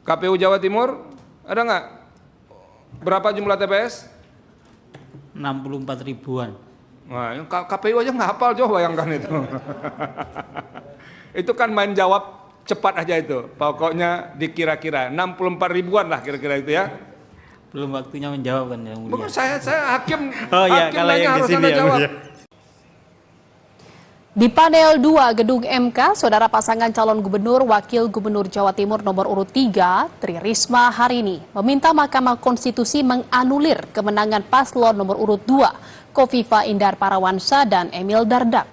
KPU Jawa Timur, ada nggak? Berapa jumlah TPS? 64 ribuan. Nah, KPU aja nggak hafal, coba bayangkan itu. Itu kan main jawab cepat aja itu. Pokoknya dikira-kira 64 ribuan lah kira-kira itu ya. Belum waktunya menjawab kan yang mulia. Bukan saya hakim. Oh iya, hakim kalau nanya yang di harus sini Anda ya, jawab. Mulia. Di panel 2 Gedung MK, saudara pasangan calon gubernur Wakil Gubernur Jawa Timur nomor urut 3, Tri Risma hari ini meminta Mahkamah Konstitusi menganulir kemenangan paslon nomor urut 2, Kofifa Indar Parawansa dan Emil Dardak.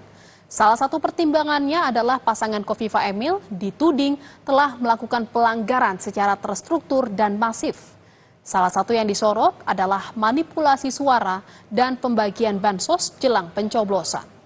Salah satu pertimbangannya adalah pasangan Kofifa Emil dituding telah melakukan pelanggaran secara terstruktur dan masif. Salah satu yang disorot adalah manipulasi suara dan pembagian bansos jelang pencoblosan.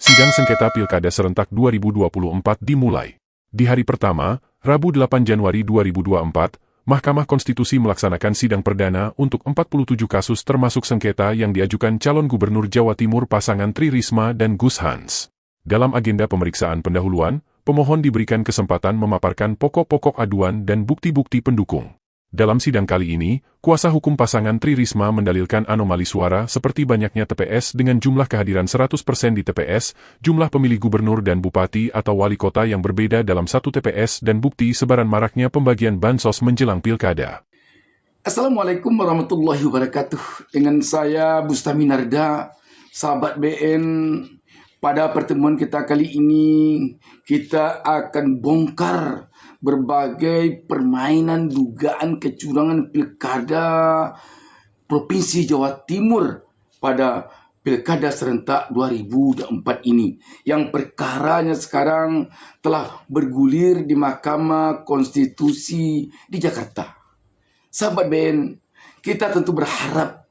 Sidang sengketa Pilkada serentak 2024 dimulai. Di hari pertama, Rabu 8 Januari 2024, Mahkamah Konstitusi melaksanakan sidang perdana untuk 47 kasus termasuk sengketa yang diajukan calon gubernur Jawa Timur pasangan Tri Risma dan Gus Hans. Dalam agenda pemeriksaan pendahuluan, pemohon diberikan kesempatan memaparkan pokok-pokok aduan dan bukti-bukti pendukung. Dalam sidang kali ini, kuasa hukum pasangan Tri Risma mendalilkan anomali suara seperti banyaknya TPS dengan jumlah kehadiran 100% di TPS, jumlah pemilih gubernur dan bupati atau wali kota yang berbeda dalam satu TPS dan bukti sebaran maraknya pembagian bansos menjelang pilkada. Assalamualaikum warahmatullahi wabarakatuh. Dengan saya Bustami Narda, sahabat BN. Pada pertemuan kita kali ini, kita akan bongkar berbagai permainan dugaan kecurangan pilkada Provinsi Jawa Timur pada Pilkada serentak 2024 ini, yang perkaranya sekarang telah bergulir di Mahkamah Konstitusi di Jakarta. Sahabat BN, kita tentu berharap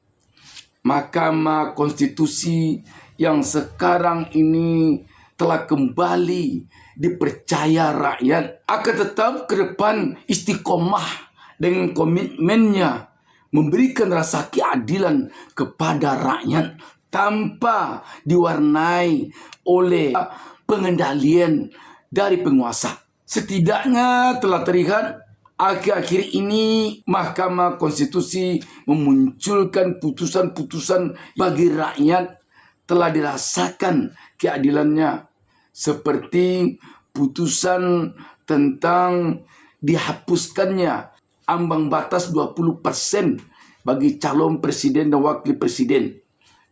Mahkamah Konstitusi yang sekarang ini telah kembali dipercaya rakyat akan tetap ke depan istiqomah dengan komitmennya memberikan rasa keadilan kepada rakyat tanpa diwarnai oleh pengendalian dari penguasa. Setidaknya telah terlihat akhir-akhir ini Mahkamah Konstitusi memunculkan putusan-putusan bagi rakyat telah dirasakan keadilannya, seperti putusan tentang dihapuskannya ambang batas 20% bagi calon presiden dan wakil presiden.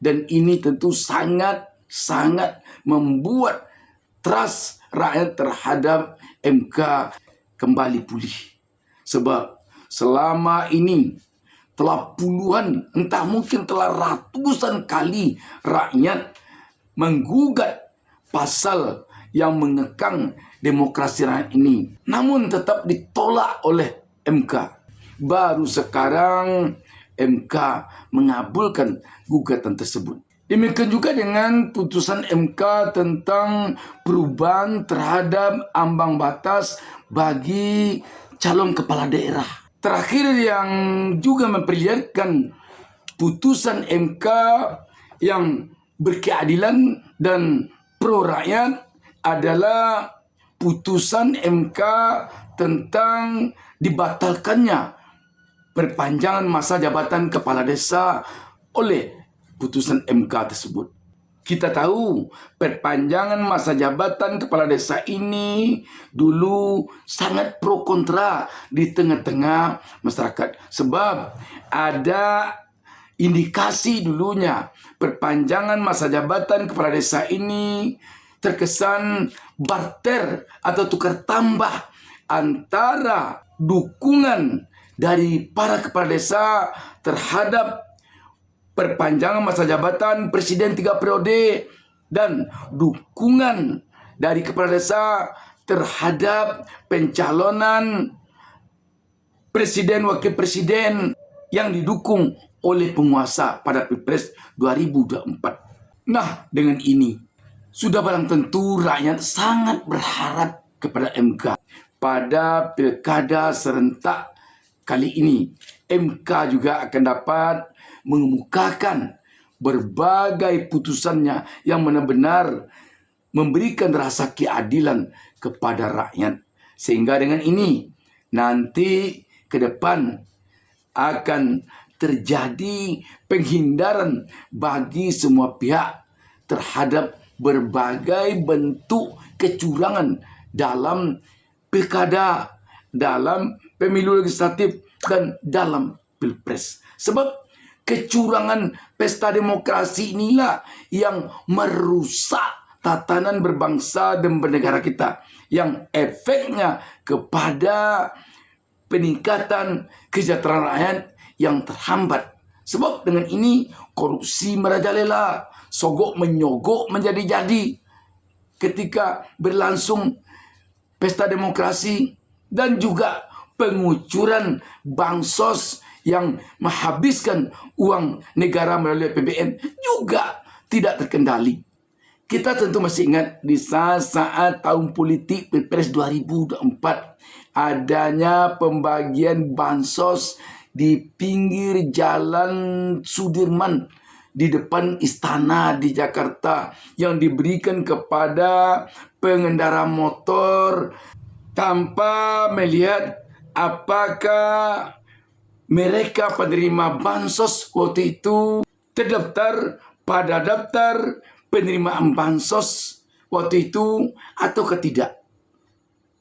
Dan ini tentu sangat membuat trust rakyat terhadap MK kembali pulih. Sebab selama ini telah puluhan, entah mungkin telah ratusan kali rakyat menggugat pasal yang mengekang demokrasi rakyat ini, namun tetap ditolak oleh MK. Baru sekarang MK mengabulkan gugatan tersebut. Demikian juga dengan putusan MK tentang perubahan terhadap ambang batas bagi calon kepala daerah. Terakhir yang juga memperlihatkan putusan MK yang berkeadilan dan pro rakyat adalah putusan MK tentang dibatalkannya perpanjangan masa jabatan kepala desa oleh putusan MK tersebut. Kita tahu perpanjangan masa jabatan kepala desa ini dulu sangat pro kontra di tengah-tengah masyarakat. Sebab ada indikasi dulunya perpanjangan masa jabatan kepala desa ini terkesan barter atau tukar tambah antara dukungan dari para kepala desa terhadap perpanjangan masa jabatan presiden 3 periode dan dukungan dari kepala desa terhadap pencalonan presiden wakil presiden yang didukung oleh penguasa pada Pilpres 2024. Nah, dengan ini Sudah barang tentu rakyat sangat berharap kepada MK pada pilkada serentak kali ini. MK juga akan dapat mengemukakan berbagai putusannya yang benar-benar memberikan rasa keadilan kepada rakyat. Sehingga dengan ini nanti ke depan akan terjadi penghindaran bagi semua pihak terhadap berbagai bentuk kecurangan dalam pilkada, dalam pemilu legislatif, dan dalam pilpres. Sebab kecurangan pesta demokrasi inilah yang merusak tatanan berbangsa dan bernegara kita, yang efeknya kepada peningkatan kesejahteraan rakyat yang terhambat. Sebab dengan ini korupsi merajalela, sogok menyogok menjadi-jadi ketika berlangsung pesta demokrasi, dan juga pengucuran bansos yang menghabiskan uang negara melalui APBN juga tidak terkendali. Kita tentu masih ingat di saat tahun politik Pilpres 2024 adanya pembagian bansos di pinggir jalan Sudirman di depan istana di Jakarta yang diberikan kepada pengendara motor tanpa melihat apakah mereka penerima bansos waktu itu terdaftar pada daftar penerimaan bansos waktu itu atau tidak.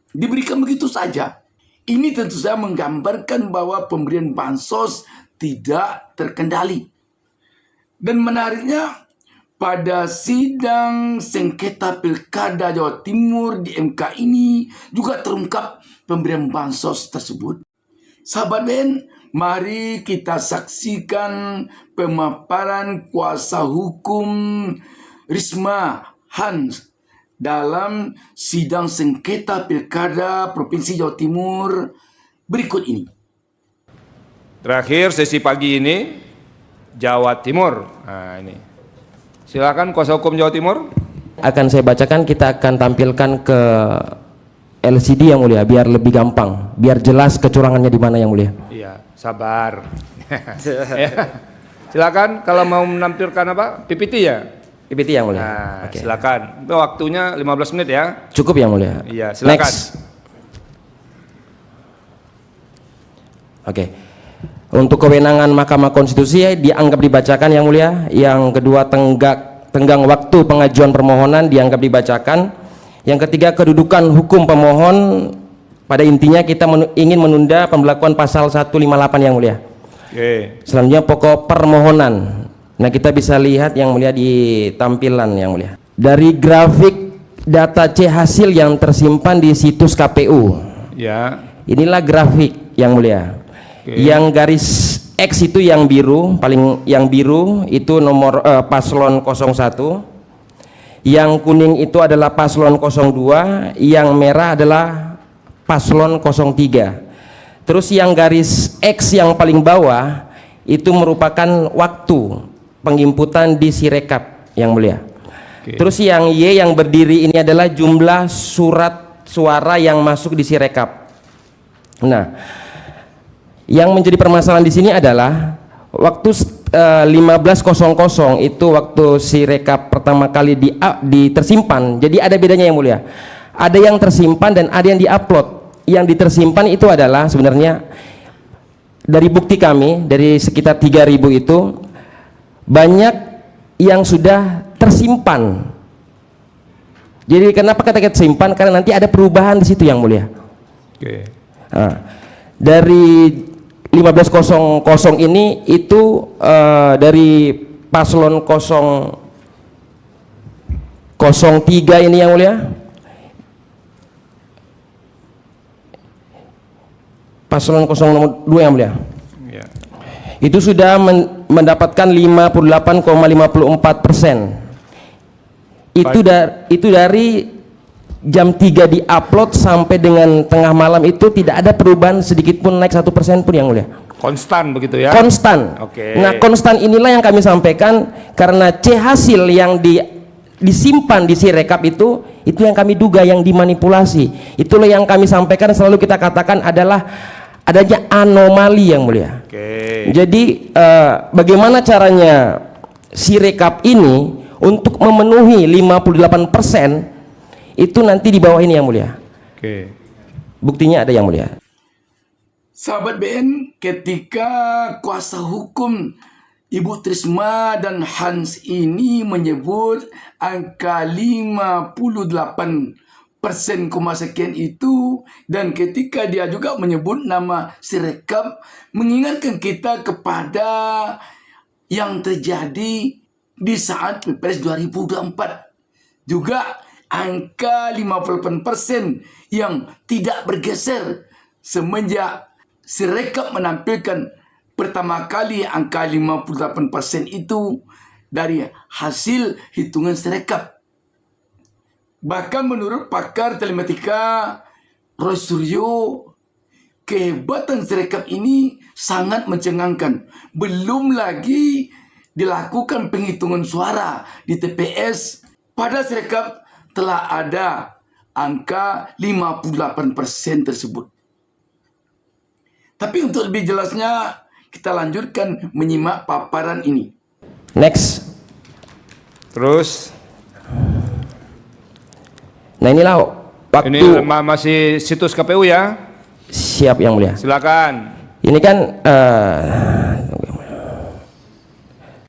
Diberikan begitu saja. Ini tentu saja menggambarkan bahwa pemberian bansos tidak terkendali. Dan menariknya, pada sidang sengketa Pilkada Jawa Timur di MK ini juga terungkap pemberian bansos tersebut. Sahabat BN, mari kita saksikan pemaparan kuasa hukum Risma Hans dalam sidang sengketa Pilkada Provinsi Jawa Timur berikut ini. Terakhir sesi pagi ini Jawa Timur. Nah, ini. Silakan kuasa hukum Jawa Timur. Akan saya bacakan, kita akan tampilkan ke LCD yang mulia biar lebih gampang, biar jelas kecurangannya di mana yang mulia. Iya, sabar. Ya. Silakan kalau mau menampilkan apa? PPT ya? PPT yang mulia. Nah, silakan. Waktunya 15 menit ya. Cukup yang mulia. Iya, silakan. Next. Oke. Untuk kewenangan Mahkamah Konstitusi dianggap dibacakan yang mulia. Yang kedua, tenggang waktu pengajuan permohonan dianggap dibacakan. Yang ketiga, kedudukan hukum pemohon. Pada intinya kita ingin menunda pemberlakuan pasal 158 yang mulia. Oke. Selanjutnya pokok permohonan. Nah, kita bisa lihat yang mulia di tampilan yang mulia. Dari grafik data C hasil yang tersimpan di situs KPU. Ya. Inilah grafik yang mulia. Yang garis X itu yang biru, yang biru itu nomor paslon 01. Yang kuning itu adalah paslon 02, yang merah adalah paslon 03. Terus yang garis X yang paling bawah itu merupakan waktu penginputan di Sirekap yang mulia. Terus yang Y yang berdiri ini adalah jumlah surat suara yang masuk di Sirekap. Nah, yang menjadi permasalahan di sini adalah waktu 15.00 itu waktu Sirekap pertama kali tersimpan. Jadi ada bedanya yang mulia. Ada yang tersimpan dan ada yang diupload. Yang ditersimpan itu adalah sebenarnya dari bukti kami dari sekitar 3.000 itu banyak yang sudah tersimpan. Jadi kenapa kata tersimpan? Karena nanti ada perubahan di situ yang mulia. Oke. Nah, dari 15.00 ini itu dari paslon 03 ini yang mulia. Paslon 02 yang mulia. Ya. Itu sudah mendapatkan 58,54%. Itu dari jam 3 diupload sampai dengan tengah malam itu tidak ada perubahan sedikit pun, naik 1% pun yang mulia. Konstan begitu ya? Konstan. Oke. Nah, konstan inilah yang kami sampaikan karena C hasil yang disimpan di Sirekap itu yang kami duga yang dimanipulasi. Itulah yang kami sampaikan, selalu kita katakan adalah adanya anomali yang mulia. Jadi bagaimana caranya Sirekap ini untuk memenuhi 58% itu nanti di bawah ini yang mulia. Buktinya ada yang mulia. Sahabat BN, ketika kuasa hukum Ibu Trisma dan Hans ini menyebut angka 58% sekian itu, dan ketika dia juga menyebut nama Sirekap, mengingatkan kita kepada yang terjadi di saat Pilpres 2024. Juga angka 58% yang tidak bergeser semenjak Sirekap menampilkan pertama kali angka 58% itu dari hasil hitungan Sirekap. Bahkan menurut pakar telematika Roy Suryo, kehebatan Sirekap ini sangat mencengangkan. Belum lagi dilakukan penghitungan suara di TPS. Pada Sirekap telah ada angka 58% tersebut. Tapi untuk lebih jelasnya, kita lanjutkan menyimak paparan ini. Next. Terus Nah inilah waktu. ini masih situs KPU ya. Siap yang mulia. Silakan. Ini kan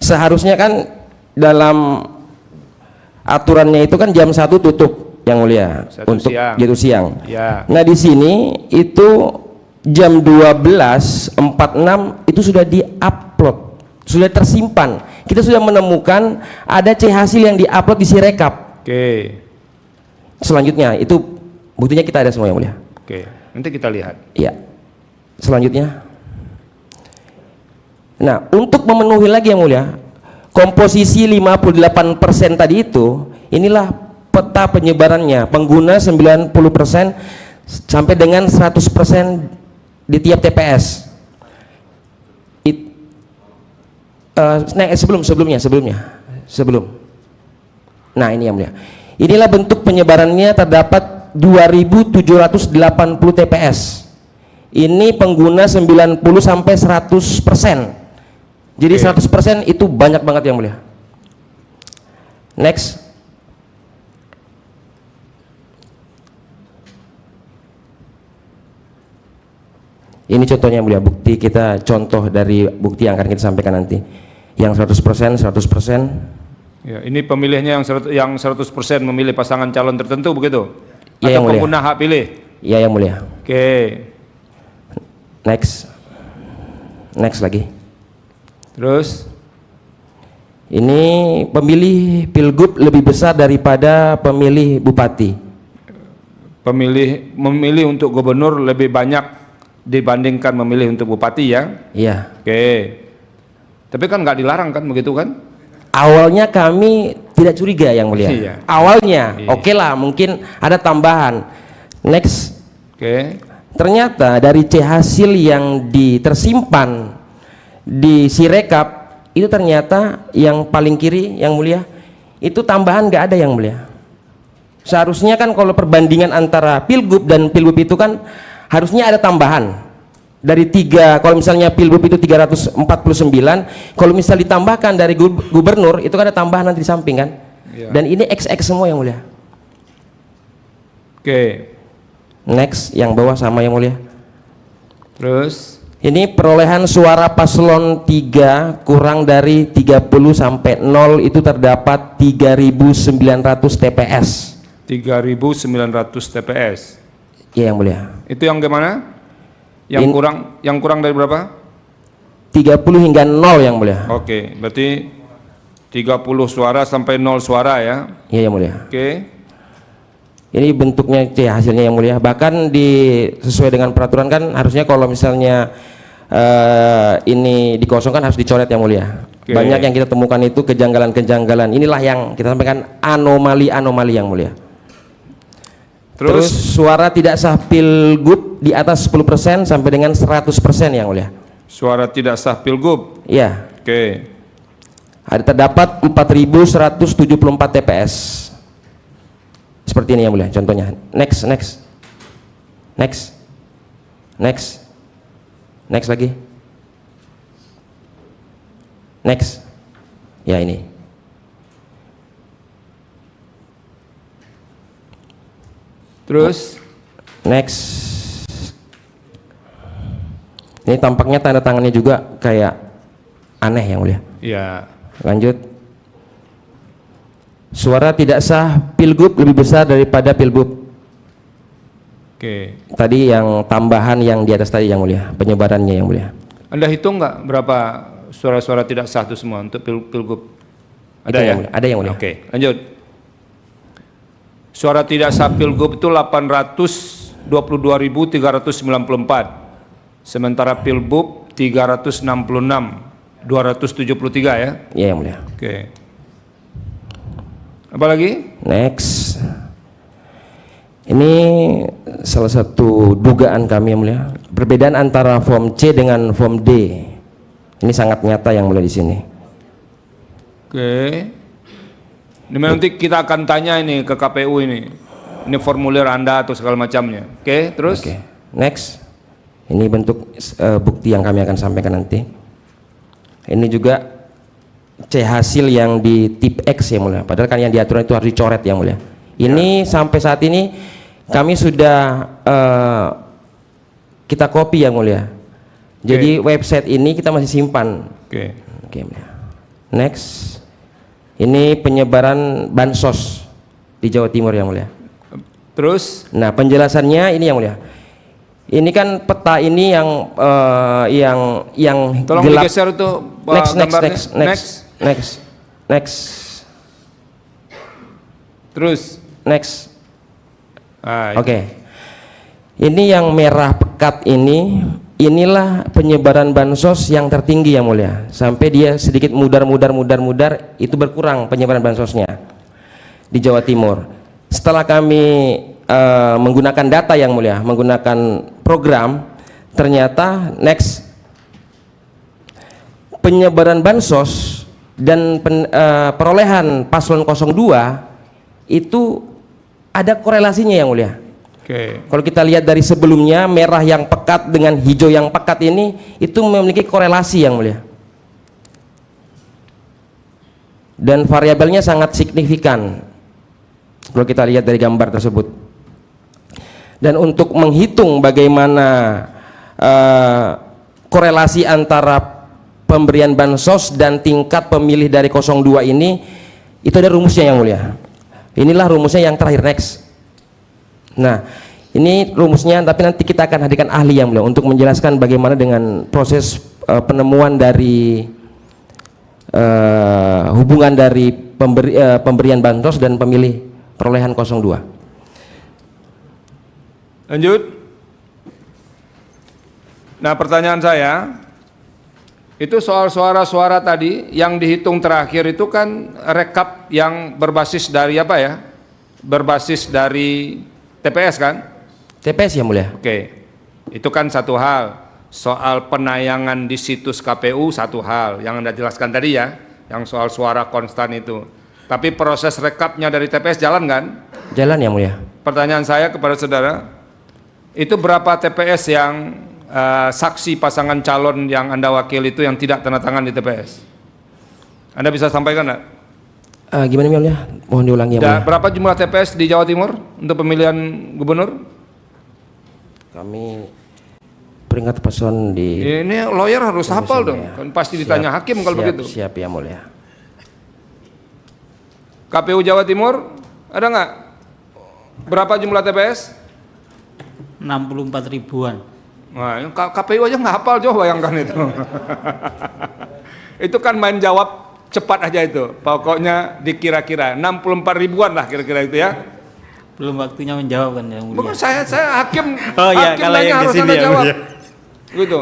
seharusnya kan dalam aturannya itu kan jam 1 tutup yang mulia untuk jatuh siang. Ya. Nah di sini itu jam 12.46 itu sudah diupload, sudah tersimpan. Kita sudah menemukan ada C hasil yang diupload di Sirekap. Selanjutnya itu buktinya kita ada semua yang mulia. Nanti kita lihat. Iya. Selanjutnya. Nah, untuk memenuhi lagi yang mulia, komposisi 58% tadi itu, inilah peta penyebarannya. Pengguna 90% sampai dengan 100% di tiap TPS. Sebelum. Nah, ini yang mulia. Inilah bentuk penyebarannya, terdapat 2.780 TPS. Ini pengguna 90 sampai 100%. Jadi 100% itu banyak banget yang mulia. Next. Ini contohnya yang mulia, bukti kita, contoh dari bukti yang akan kita sampaikan nanti. Yang 100%. Ya, ini pemilihnya yang 100% memilih pasangan calon tertentu begitu? Ya, atau pengguna hak pilih? Iya yang mulia. Next lagi. Terus ini pemilih pilgub lebih besar daripada pemilih bupati. Memilih untuk gubernur lebih banyak dibandingkan memilih untuk bupati ya? Iya. Tapi kan nggak dilarang kan begitu kan? Awalnya kami tidak curiga yang mulia. Iya. Awalnya oke lah, mungkin ada tambahan. Next. Ternyata dari C hasil yang tersimpan di Sirekap itu ternyata yang paling kiri yang mulia itu tambahan nggak ada yang mulia. Seharusnya kan kalau perbandingan antara pilgub dan pilgub itu kan harusnya ada tambahan. Dari 3, kalau misalnya pilgub itu 349, kalau misal ditambahkan dari gubernur itu kan ada tambahan nanti di samping kan. Dan ini XX semua yang mulia. Next, yang bawah sama yang mulia. Terus ini perolehan suara paslon 3 kurang dari 30 sampai 0 itu terdapat 3.900 TPS. 3.900 TPS. Iya yang mulia. Itu yang gimana? Yang kurang dari berapa? 30 hingga 0 yang mulia. Berarti 30 suara sampai 0 suara ya. Iya yang mulia. Ini bentuknya C hasilnya yang mulia. Bahkan sesuai dengan peraturan kan harusnya kalau misalnya ini dikosongkan harus dicoret yang mulia. Banyak yang kita temukan itu kejanggalan-kejanggalan. Inilah yang kita sampaikan anomali-anomali yang mulia. Terus suara tidak sah pilgub di atas 10% sampai dengan 100% yang mulia. Suara tidak sah pilgub. Iya. Ada terdapat 4.174 TPS. Seperti ini yang mulia, contohnya. Next lagi. Next. Ya ini. Terus Next. Ini tampaknya tanda tangannya juga kayak aneh yang mulia. ya, Lanjut. Suara tidak sah pilgub lebih besar daripada pilbub. oke. Tadi yang tambahan yang di atas tadi yang mulia, penyebarannya yang mulia. Anda hitung nggak berapa suara-suara tidak sah itu semua untuk pilgub? Itu Ada ya? yang mulia. Ada yang mulia. Oke, lanjut. Suara tidak sah pilgub itu 822.394. Sementara pilbub 366.273 ya. Iya yang mulia. Oke. Apa lagi? Next. Ini salah satu dugaan kami yang mulia. Perbedaan antara form C dengan form D. Ini sangat nyata yang mulia di sini. Oke. Ini nanti kita akan tanya ini ke KPU ini. Ini formulir Anda atau segala macamnya. Oke, terus? Oke. Next. Ini bentuk bukti yang kami akan sampaikan nanti. Ini juga C hasil yang di tip X yang mulia. Padahal kan yang diatur itu harus dicoret yang mulia. Ini sampai saat ini kami sudah kita copy yang mulia. Jadi website ini kita masih simpan. Oke. Oke, mulia. Next. Ini penyebaran bansos di Jawa Timur yang mulia. Terus? Nah, penjelasannya ini yang mulia. Ini kan peta ini yang Tolong gelap. digeser itu gambarnya. Next. Terus? Next. Ah, Oke. Ini yang merah pekat ini, inilah penyebaran bansos yang tertinggi yang mulia. Sampai dia sedikit mudar, itu berkurang penyebaran bansosnya di Jawa Timur. Setelah kami menggunakan data yang mulia, menggunakan program, ternyata next penyebaran bansos dan perolehan paslon 02 itu ada korelasinya yang mulia. Oke. Kalau kita lihat dari sebelumnya, merah yang pekat dengan hijau yang pekat ini itu memiliki korelasi yang mulia. Dan variabelnya sangat signifikan kalau kita lihat dari gambar tersebut. Dan untuk menghitung bagaimana korelasi antara pemberian bansos dan tingkat pemilih dari 02 ini, itu ada rumusnya yang mulia. Inilah rumusnya yang terakhir, next. Nah, ini rumusnya, tapi nanti kita akan hadirkan ahli yang mulia untuk menjelaskan bagaimana dengan proses penemuan dari hubungan dari pemberian bansos dan pemilih perolehan 02. Lanjut. Nah, pertanyaan saya itu soal suara-suara tadi yang dihitung terakhir itu kan rekap yang berbasis dari apa ya? Berbasis dari TPS kan? TPS yang mulia. Oke. Itu kan satu hal. Soal penayangan di situs KPU satu hal yang Anda jelaskan tadi ya, yang soal suara konstan itu. Tapi proses rekapnya dari TPS jalan kan? Jalan yang mulia. Pertanyaan saya kepada saudara, itu berapa TPS yang saksi pasangan calon yang Anda wakil itu yang tidak tanda tangan di TPS? Anda bisa sampaikan enggak? Gimana yang mulia? Mohon diulangi yang mulia. Berapa jumlah TPS di Jawa Timur untuk pemilihan gubernur? Kami peringkat paslon di Ini lawyer harus hafal dong, ya. kan pasti ditanya hakim kalau begitu. Siap yang mulia. KPU Jawa Timur ada nggak? Berapa jumlah TPS? 64 ribuan. Nah, KPU aja nggak hafal, coba bayangkan itu. Itu kan main jawab cepat aja itu. Pokoknya dikira-kira 64 ribuan lah kira-kira itu ya. Belum waktunya menjawab kan yang mulia. Bukan saya hakim. Oh iya, hakim kalau nanya yang harus di sini Anda ya, jawab. mulia. Gitu.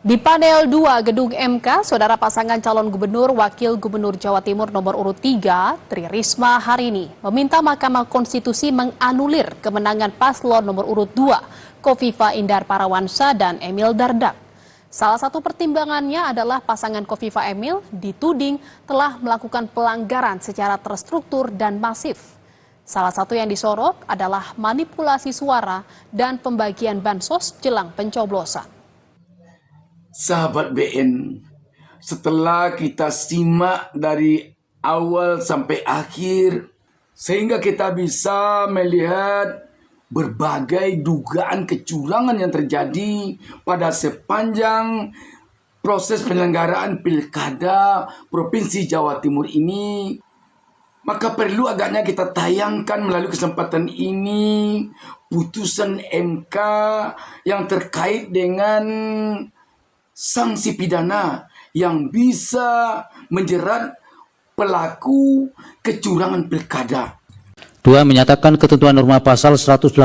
Di panel 2 Gedung MK, saudara pasangan calon gubernur Wakil Gubernur Jawa Timur nomor urut 3, Tri Risma hari ini meminta Mahkamah Konstitusi menganulir kemenangan paslon nomor urut 2, Kofifa Indar Parawansa dan Emil Dardak. Salah satu pertimbangannya adalah pasangan Kofifa Emil dituding telah melakukan pelanggaran secara terstruktur dan masif. Salah satu yang disorot adalah manipulasi suara dan pembagian bansos jelang pencoblosan. Sahabat BN, setelah kita simak dari awal sampai akhir, sehingga kita bisa melihat berbagai dugaan kecurangan yang terjadi pada sepanjang proses penyelenggaraan Pilkada Provinsi Jawa Timur ini, maka perlu agaknya kita tayangkan melalui kesempatan ini putusan MK yang terkait dengan sanksi pidana yang bisa menjerat pelaku kecurangan pilkada. 2. Menyatakan ketentuan norma pasal 188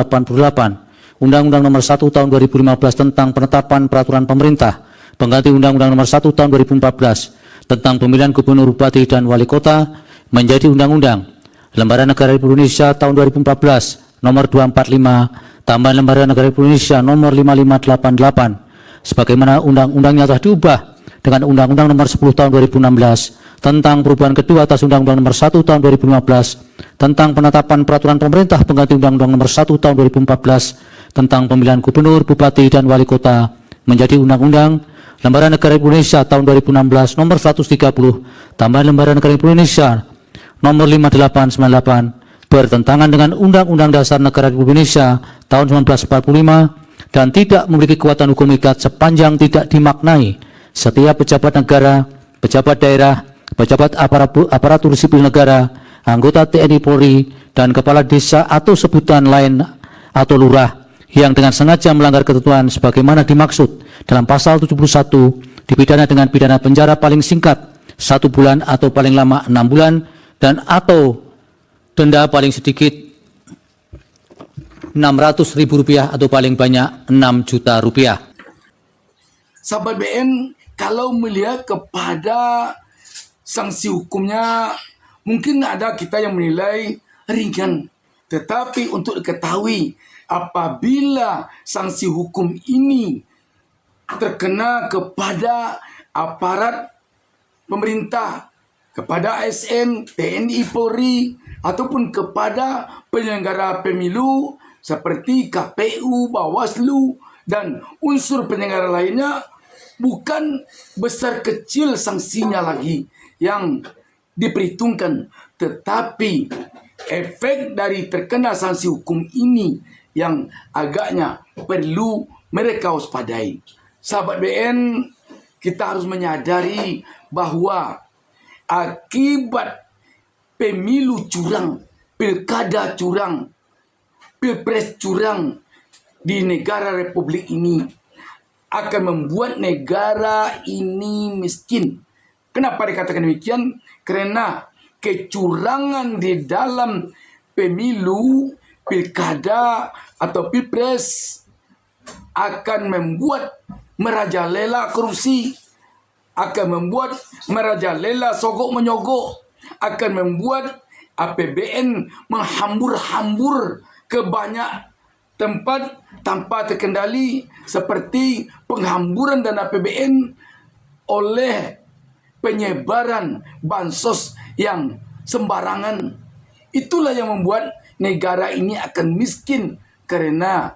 Undang-Undang Nomor 1 Tahun 2015 tentang penetapan peraturan pemerintah pengganti Undang-Undang Nomor 1 Tahun 2014 tentang pemilihan gubernur, bupati, dan wali kota menjadi undang-undang. Lembaran Negara Republik Indonesia tahun 2014 nomor 245 tambahan Lembaran Negara Republik Indonesia nomor 5588 sebagaimana undang-undangnya telah diubah dengan Undang-Undang Nomor 10 Tahun 2016 tentang perubahan kedua atas Undang-Undang Nomor 1 Tahun 2015 tentang penetapan peraturan pemerintah pengganti Undang-Undang Nomor 1 Tahun 2014 tentang pemilihan gubernur, bupati, dan wali kota menjadi undang-undang. Lembaran Negara Republik Indonesia tahun 2016 nomor 130 tambahan Lembaran Negara Republik Indonesia nomor 5898 bertentangan dengan Undang-Undang Dasar Negara Republik Indonesia tahun 1945 dan tidak memiliki kekuatan hukum ikat sepanjang tidak dimaknai setiap pejabat negara, pejabat daerah, pejabat aparatur sipil negara, anggota TNI Polri, dan kepala desa atau sebutan lain atau lurah yang dengan sengaja melanggar ketentuan sebagaimana dimaksud dalam pasal 71 dipidana dengan pidana penjara paling singkat 1 bulan atau paling lama 6 bulan dan atau denda paling sedikit Rp600.000 atau paling banyak Rp6 juta. Sahabat BN, kalau melihat kepada sanksi hukumnya, mungkin ada kita yang menilai ringan. Tetapi untuk diketahui, apabila sanksi hukum ini terkena kepada aparat pemerintah, kepada ASN, TNI, Polri, ataupun kepada penyelenggara pemilu seperti KPU, Bawaslu, dan unsur penyelenggara lainnya, bukan besar kecil sanksinya lagi yang diperhitungkan, tetapi efek dari terkena sanksi hukum ini yang agaknya perlu mereka waspadai. Sahabat BN, kita harus menyadari bahwa akibat pemilu curang, pilkada curang, pilpres curang di negara Republik ini akan membuat negara ini miskin. Kenapa dikatakan demikian? Karena kecurangan di dalam pemilu, pilkada, atau pilpres akan membuat merajalela korupsi, akan membuat merajalela sogok menyogok, akan membuat APBN menghambur-hambur ke banyak tempat tanpa terkendali, seperti penghamburan dana APBN oleh penyebaran bansos yang sembarangan. Itulah yang membuat negara ini akan miskin karena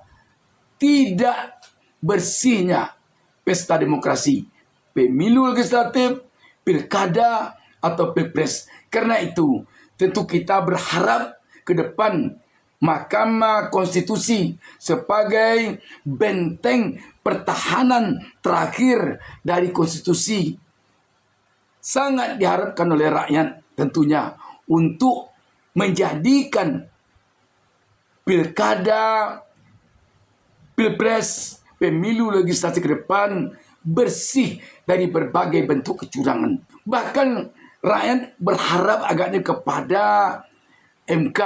tidak bersihnya pesta demokrasi, pemilu legislatif, pilkada, atau pilpres. Karena itu, tentu kita berharap ke depan Mahkamah Konstitusi sebagai benteng pertahanan terakhir dari konstitusi sangat diharapkan oleh rakyat tentunya untuk menjadikan pilkada, pilpres, pemilu legislatif ke depan bersih dari berbagai bentuk kecurangan. Bahkan rakyat berharap agaknya kepada MK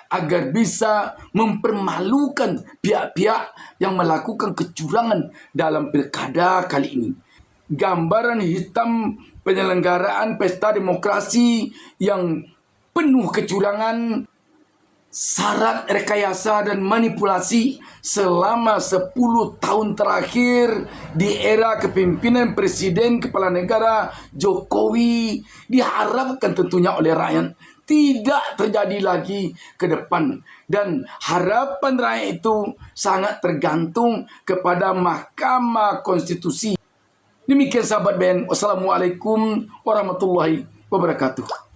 agar bisa mempermalukan pihak-pihak yang melakukan kecurangan dalam pilkada kali ini. Gambaran hitam penyelenggaraan pesta demokrasi yang penuh kecurangan syarat rekayasa dan manipulasi selama 10 tahun terakhir di era kepemimpinan Presiden Kepala Negara Jokowi diharapkan tentunya oleh rakyat tidak terjadi lagi ke depan. Dan harapan rakyat itu sangat tergantung kepada Mahkamah Konstitusi. Demikian sahabat BN. Wassalamualaikum warahmatullahi wabarakatuh.